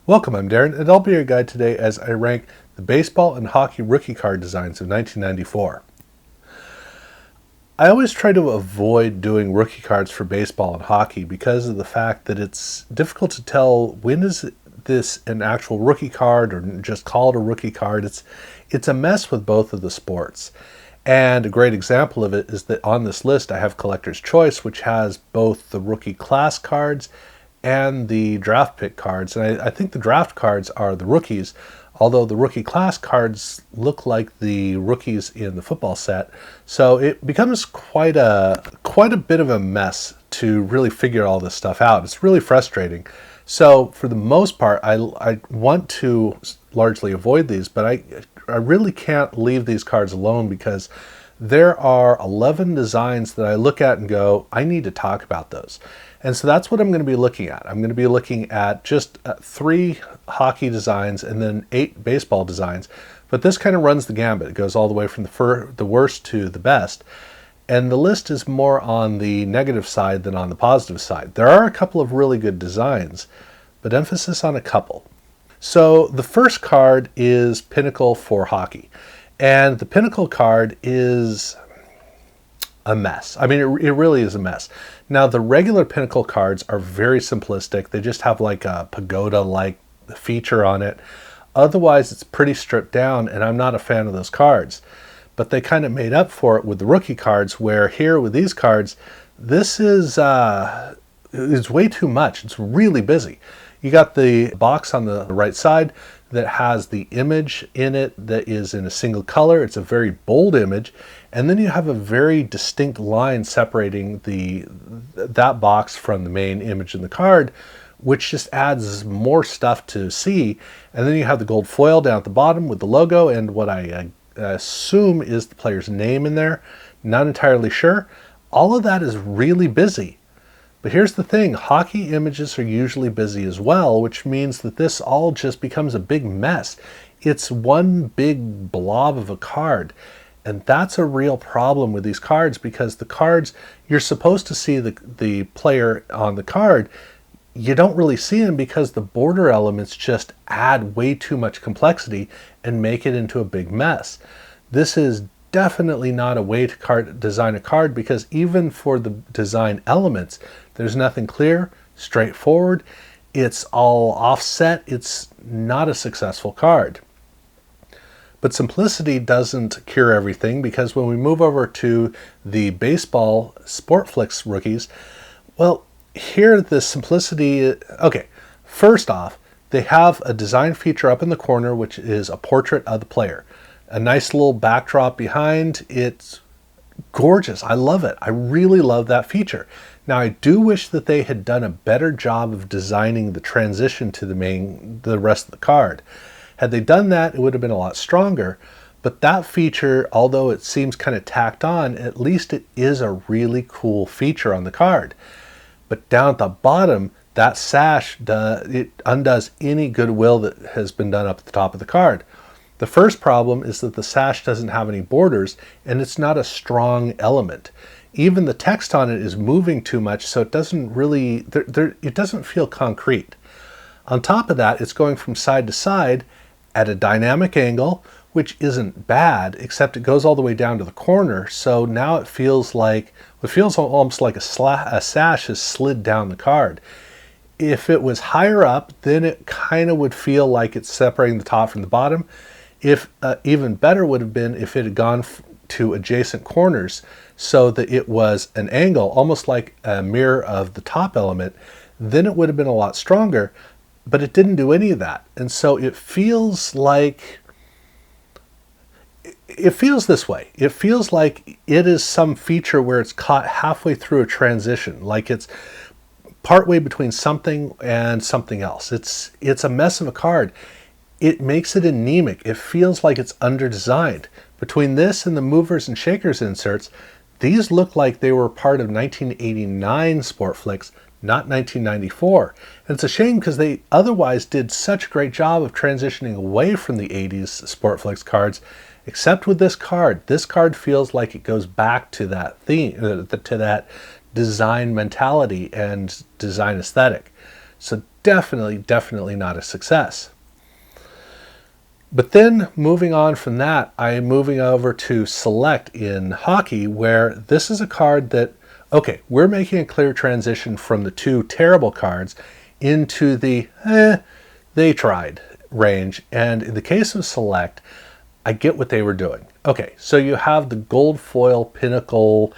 Welcome, I'm Darren, and I'll be your guide today as I rank the baseball and hockey rookie card designs of 1994. I always try to avoid doing rookie cards for baseball and hockey because of the fact that it's difficult to tell when is this an actual rookie card or just call it a rookie card. It's a mess with both of the sports. And a great example of it is that on this list I have Collector's Choice, which has both the rookie class cards and the draft pick cards. And I think the draft cards are the rookies, although the rookie class cards look like the rookies in the football set. So it becomes quite a bit of a mess to really figure all this stuff out. It's really frustrating. So for the most part, I want to largely avoid these, but I really can't leave these cards alone because there are 11 designs that I look at and go, I need to talk about those. And so that's what I'm going to be looking at. I'm going to be looking at just 3 hockey designs and then 8 baseball designs. But this kind of runs the gambit. It goes all the way from the worst to the best. And the list is more on the negative side than on the positive side. There are a couple of really good designs, but emphasis on a couple. So the first card is Pinnacle for hockey. And the Pinnacle card is a mess. I mean, it really is a mess. Now, the regular Pinnacle cards are very simplistic. They just have like a pagoda-like feature on it. Otherwise, it's pretty stripped down, and I'm not a fan of those cards. But they kind of made up for it with the rookie cards, where here with these cards, this is way too much. It's really busy. You got the box on the right side that has the image in it that is in a single color. It's a very bold image. And then you have a very distinct line separating that box from the main image in the card, which just adds more stuff to see. And then you have the gold foil down at the bottom with the logo and what I assume is the player's name in there. Not entirely sure. All of that is really busy. But here's the thing, hockey images are usually busy as well, which means that this all just becomes a big mess. It's one big blob of a card. And that's a real problem with these cards because the cards, you're supposed to see the player on the card. You don't really see him because the border elements just add way too much complexity and make it into a big mess. This is definitely not a way to design a card because even for the design elements, there's nothing clear, straightforward. It's all offset. It's not a successful card. But simplicity doesn't cure everything because when we move over to the baseball Sportflix rookies, well, here the simplicity, okay, first off, they have a design feature up in the corner, which is a portrait of the player. A nice little backdrop behind. It's gorgeous. I love it. I really love that feature. Now, I do wish that they had done a better job of designing the transition to the rest of the card. Had they done that, it would have been a lot stronger. But that feature, although it seems kind of tacked on, at least it is a really cool feature on the card. But down at the bottom, that sash, it undoes any goodwill that has been done up at the top of the card. The first problem is that the sash doesn't have any borders, and it's not a strong element. Even the text on it is moving too much, so it doesn't really, it doesn't feel concrete. On top of that, it's going from side to side at a dynamic angle, which isn't bad, except it goes all the way down to the corner. So now it feels almost like a sash has slid down the card. If it was higher up, then it kind of would feel like it's separating the top from the bottom. If even better would have been if it had gone to adjacent corners so that it was an angle, almost like a mirror of the top element, then it would have been a lot stronger. But it didn't do any of that. And so it feels this way. It feels like it is some feature where it's caught halfway through a transition, like it's partway between something and something else. It's a mess of a card. It makes it anemic. It feels like it's under-designed. Between this and the movers and shakers inserts, these look like they were part of 1989 Sportflix, not 1994. And it's a shame because they otherwise did such a great job of transitioning away from the 80s Sportflix cards, except with this card. This card feels like it goes back to that theme, to that design mentality and design aesthetic. So definitely not a success. But then moving on from that, I am moving over to Select in hockey, where this is a card that, okay, we're making a clear transition from the two terrible cards into the they tried range. And in the case of Select, I get what they were doing. Okay, so you have the gold foil pinnacle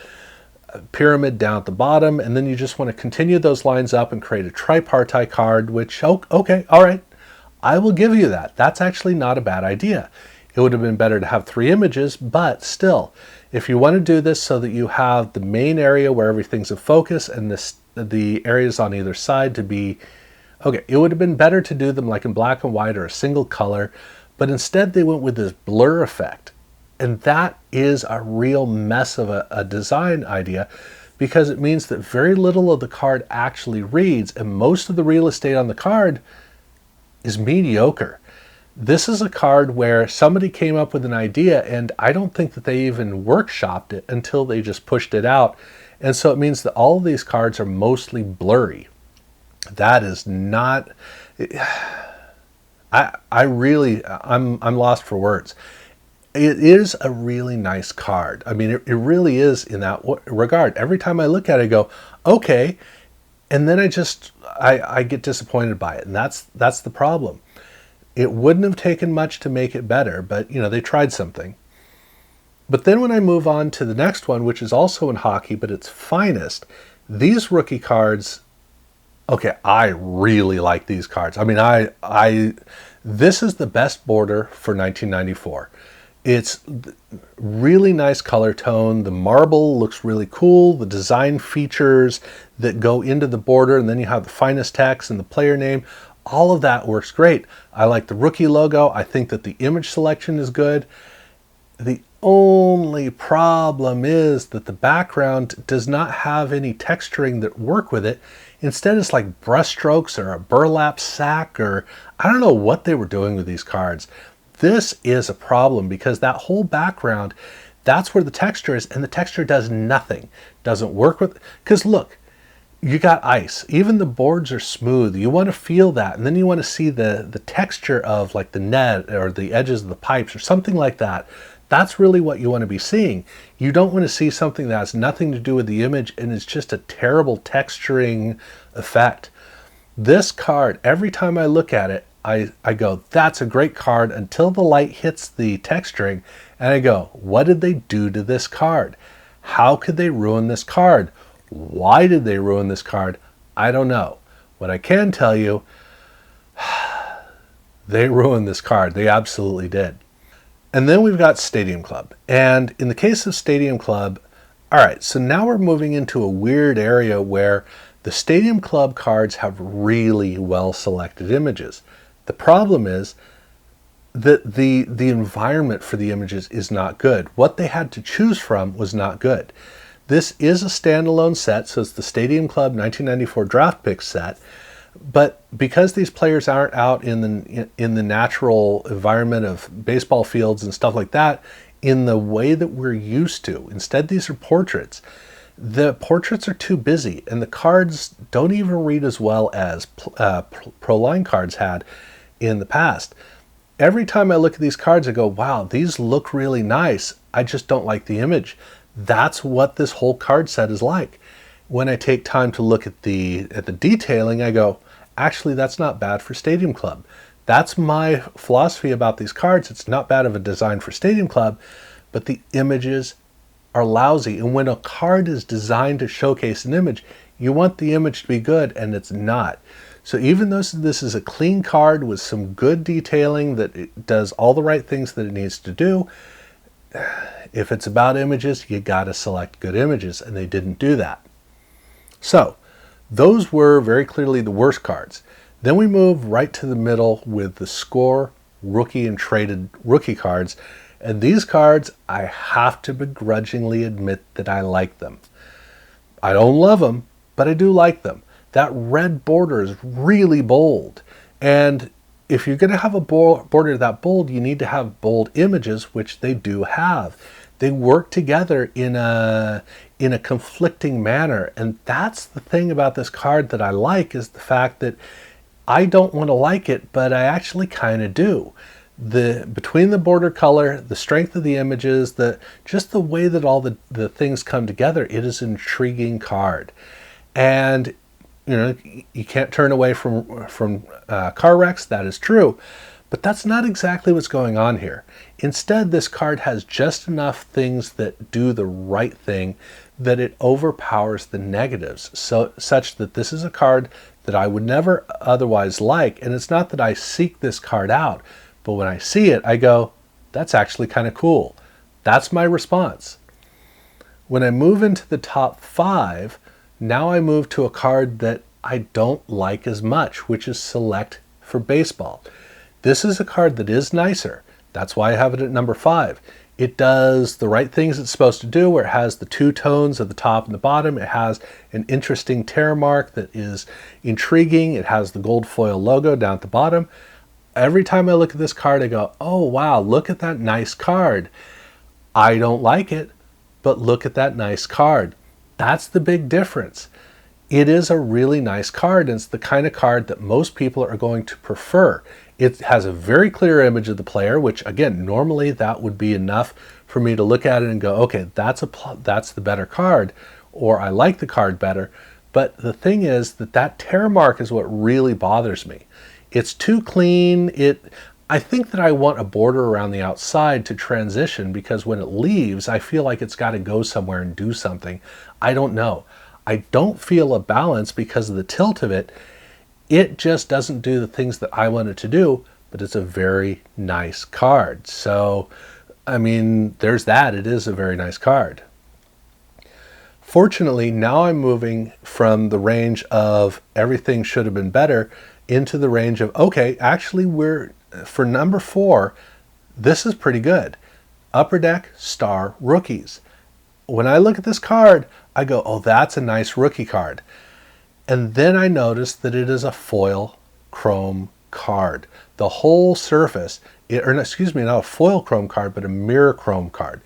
pyramid down at the bottom, and then you just want to continue those lines up and create a tripartite card, which, okay, all right, I will give you that. That's actually not a bad idea. It would have been better to have 3 images, but still, if you want to do this so that you have the main area where everything's a focus and the areas on either side to be, okay, it would have been better to do them like in black and white or a single color, but instead they went with this blur effect. And that is a real mess of a design idea, because it means that very little of the card actually reads, and most of the real estate on the card is mediocre. This is a card where somebody came up with an idea, and I don't think that they even workshopped it until they just pushed it out. And so it means that all of these cards are mostly blurry. That is not, I'm lost for words. It is a really nice card. I mean, it really is in that regard. Every time I look at it, I go, okay, and then I get disappointed by it, and that's the problem. It wouldn't have taken much to make it better, but they tried something. But then when I move on to the next one, which is also in hockey, but it's finest, these rookie cards, okay, I really like these cards. I mean, this is the best border for 1994. It's really nice color tone. The marble looks really cool. The design features that go into the border, and then you have the finest text and the player name. All of that works great. I like the rookie logo. I think that the image selection is good. The only problem is that the background does not have any texturing that work with it. Instead, it's like brush strokes or a burlap sack, or I don't know what they were doing with these cards. This is a problem because that whole background, that's where the texture is, and the texture does nothing. Doesn't work with, because look, you got ice. Even the boards are smooth. You want to feel that, and then you want to see the texture of like the net or the edges of the pipes or something like that. That's really what you want to be seeing. You don't want to see something that has nothing to do with the image and it's just a terrible texturing effect. This card, every time I look at it, I go, that's a great card, until the light hits the texturing, and I go, what did they do to this card? How could they ruin this card? Why did they ruin this card? I don't know. What I can tell you, they ruined this card. They absolutely did. And then we've got Stadium Club. And in the case of Stadium Club, all right, so now we're moving into a weird area where the Stadium Club cards have really well selected images. The problem is that the environment for the images is not good. What they had to choose from was not good. This is a standalone set, so it's the Stadium Club 1994 draft pick set. But because these players aren't out in the natural environment of baseball fields and stuff like that, in the way that we're used to, instead these are portraits. The portraits are too busy, and the cards don't even read as well as Pro Line cards had in the past. Every time I look at these cards, I go, wow, these look really nice. I just don't like the image. That's what this whole card set is like. When I take time to look at the detailing, I go, actually, that's not bad for Stadium Club. That's my philosophy about these cards. It's not bad of a design for Stadium Club, but the images are lousy. And when a card is designed to showcase an image, you want the image to be good, and it's not. So even though this is a clean card with some good detailing that it does all the right things that it needs to do, if it's about images, you got to select good images, and they didn't do that. So those were very clearly the worst cards. Then we move right to the middle with the score, rookie, and traded rookie cards. And these cards, I have to begrudgingly admit that I like them. I don't love them, but I do like them. That red border is really bold. And if you're going to have a border that bold, you need to have bold images, which they do have. They work together in a conflicting manner. And that's the thing about this card that I like, is the fact that I don't want to like it, but I actually kind of do. Between the border color, the strength of the images, just the way that all the things come together, it is an intriguing card. And you can't turn away from car wrecks. That is true, but that's not exactly what's going on here. Instead, this card has just enough things that do the right thing that it overpowers the negatives, such that this is a card that I would never otherwise like. And it's not that I seek this card out, but when I see it, I go, that's actually kind of cool. That's my response. When I move into the top 5, now I move to a card that I don't like as much, which is Select for Baseball. This is a card that is nicer. That's why I have it at number 5. It does the right things it's supposed to do, where it has the 2 tones at the top and the bottom. It has an interesting tear mark that is intriguing. It has the gold foil logo down at the bottom. Every time I look at this card, I go, oh wow, look at that nice card. I don't like it, but look at that nice card. That's the big difference. It is a really nice card, and it's the kind of card that most people are going to prefer. It has a very clear image of the player, which again, normally that would be enough for me to look at it and go, okay, that's the better card, or I like the card better. But the thing is that tear mark is what really bothers me. It's too clean. I think that I want a border around the outside to transition, because when it leaves, I feel like it's got to go somewhere and do something. I don't know. I don't feel a balance because of the tilt of it. It just doesn't do the things that I want it to do, but it's a very nice card. So, I mean, there's that. It is a very nice card. Fortunately, now I'm moving from the range of everything should have been better into the range of, okay, actually for number 4, this is pretty good. Upper Deck Star Rookies. When I look at this card, I go, oh, that's a nice rookie card. And then I notice that it is a foil chrome card. The whole surface, not a foil chrome card, but a mirror chrome card.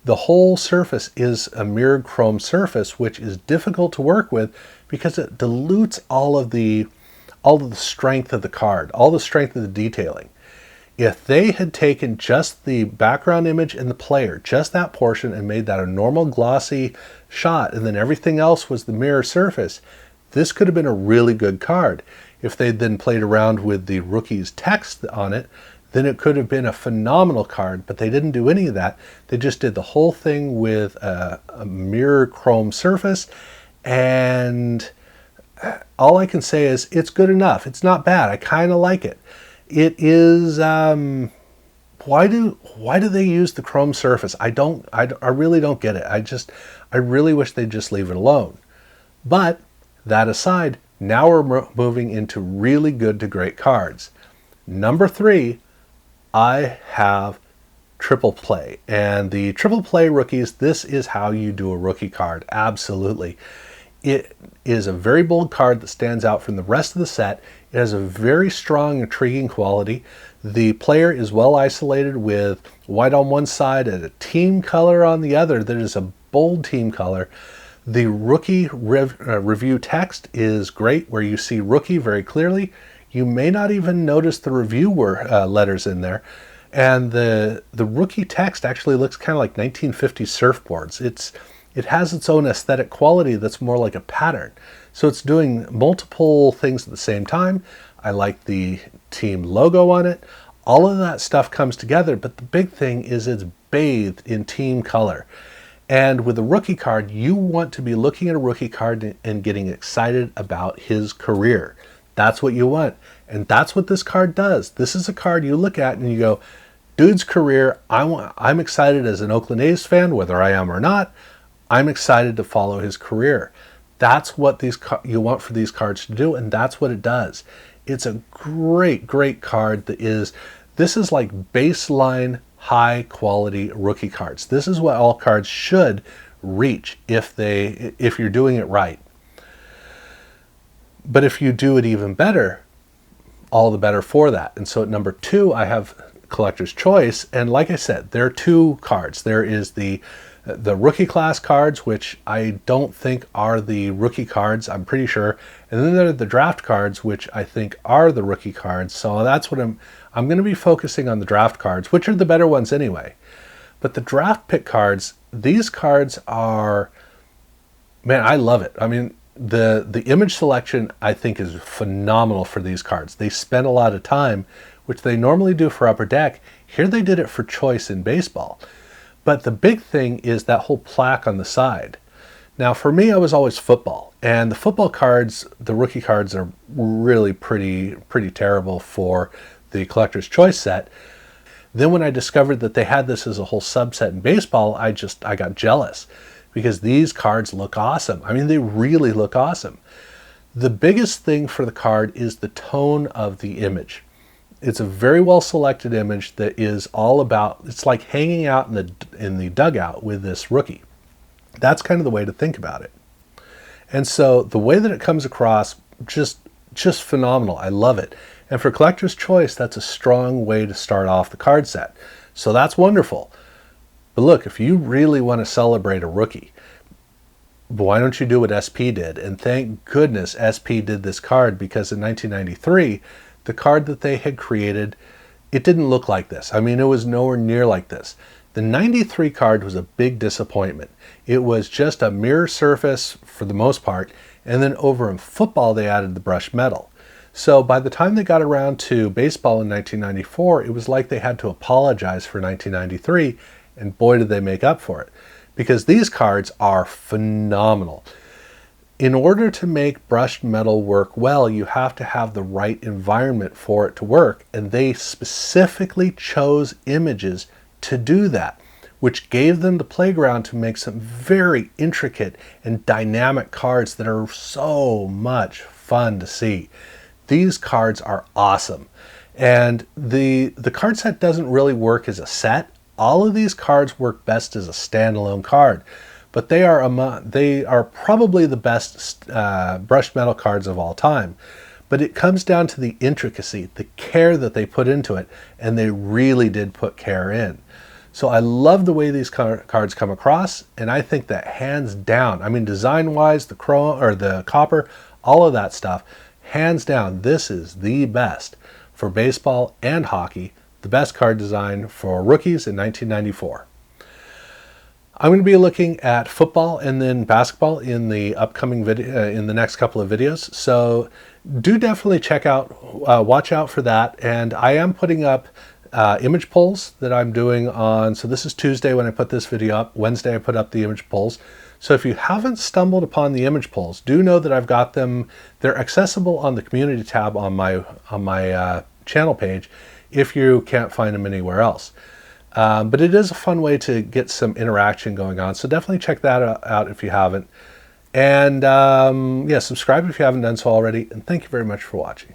The whole surface is a mirrored chrome surface, which is difficult to work with because it dilutes all of the strength of the card, all the strength of the detailing. If they had taken just the background image and the player, just that portion, and made that a normal glossy shot, and then everything else was the mirror surface, this could have been a really good card. If they'd then played around with the rookie's text on it, then it could have been a phenomenal card, but they didn't do any of that. They just did the whole thing with a mirror chrome surface, and all I can say is it's good enough. It's not bad. I kind of like it. It is, why do they use the chrome surface? I really don't get it. I really wish they'd just leave it alone. But that aside, now we're moving into really good to great cards. Number 3, I have triple play. And the triple play rookies, this is how you do a rookie card. Absolutely. It is a very bold card that stands out from the rest of the set. It has a very strong, intriguing quality. The player is well isolated with white on one side and a team color on the other that is a bold team color. The rookie review text is great, where you see rookie very clearly. You may not even notice the review letters in there. And the rookie text actually looks kind of like 1950s surfboards. It has its own aesthetic quality that's more like a pattern. So it's doing multiple things at the same time. I like the team logo on it. All of that stuff comes together, but the big thing is it's bathed in team color. And with a rookie card, you want to be looking at a rookie card and getting excited about his career. That's what you want. And that's what this card does. This is a card you look at and you go, dude's career, I'm excited as an Oakland A's fan, whether I am or not. I'm excited to follow his career. That's what you want for these cards to do, and that's what it does. It's a great, great card this is like baseline high quality rookie cards. This is what all cards should reach if you're doing it right. But if you do it even better, all the better for that. And so at number 2, I have Collector's Choice. And like I said, there are 2 cards. There is the the rookie class cards, which I don't think are the rookie cards, I'm pretty sure. And then there are the draft cards, which I think are the rookie cards. So that's what I'm going to be focusing on, the draft cards, which are the better ones anyway. But the draft pick cards, these cards are, man, I love it. I mean, the image selection I think is phenomenal for these cards. They spend a lot of time, which they normally do for Upper Deck. Here they did it for choice in baseball. But the big thing is that whole plaque on the side. Now for me, I was always football, and the football cards, the rookie cards, are really pretty terrible for the collector's choice set. Then when I discovered that they had this as a whole subset in baseball, I got jealous, because these cards look awesome. I mean, they really look awesome. The biggest thing for the card is the tone of the image. It's a very well selected image that is all about, it's like hanging out in the dugout with this rookie. That's kind of the way to think about it. And so the way that it comes across, just phenomenal. I love it. And for collector's choice, that's a strong way to start off the card set. So that's wonderful. But look, if you really want to celebrate a rookie, why don't you do what SP did? And thank goodness SP did this card, because in 1993, the card that they had created, it didn't look like this. I mean, it was nowhere near like this. The 93 card was a big disappointment. It was just a mirror surface for the most part, and then over in football, they added the brushed metal. So by the time they got around to baseball in 1994, it was like they had to apologize for 1993, and boy did they make up for it, because these cards are phenomenal. In order to make brushed metal work well, you have to have the right environment for it to work, and they specifically chose images to do that, which gave them the playground to make some very intricate and dynamic cards that are so much fun to see. These cards are awesome. And the card set doesn't really work as a set. All of these cards work best as a standalone card, but they are probably the best brushed metal cards of all time. But it comes down to the intricacy, the care that they put into it, and they really did put care in. So I love the way these cards come across, and I think that hands down, I mean, design-wise, the chrome or the copper, all of that stuff, hands down, this is the best for baseball and hockey, the best card design for rookies in 1994. I'm going to be looking at football and then basketball in the upcoming video, in the next couple of videos. So do definitely watch out for that. And I am putting up image polls that I'm doing on, so this is Tuesday when I put this video up. Wednesday I put up the image polls. So if you haven't stumbled upon the image polls, do know that I've got them. They're accessible on the community tab on my channel page if you can't find them anywhere else. But it is a fun way to get some interaction going on. So definitely check that out if you haven't. And yeah, subscribe if you haven't done so already. And thank you very much for watching.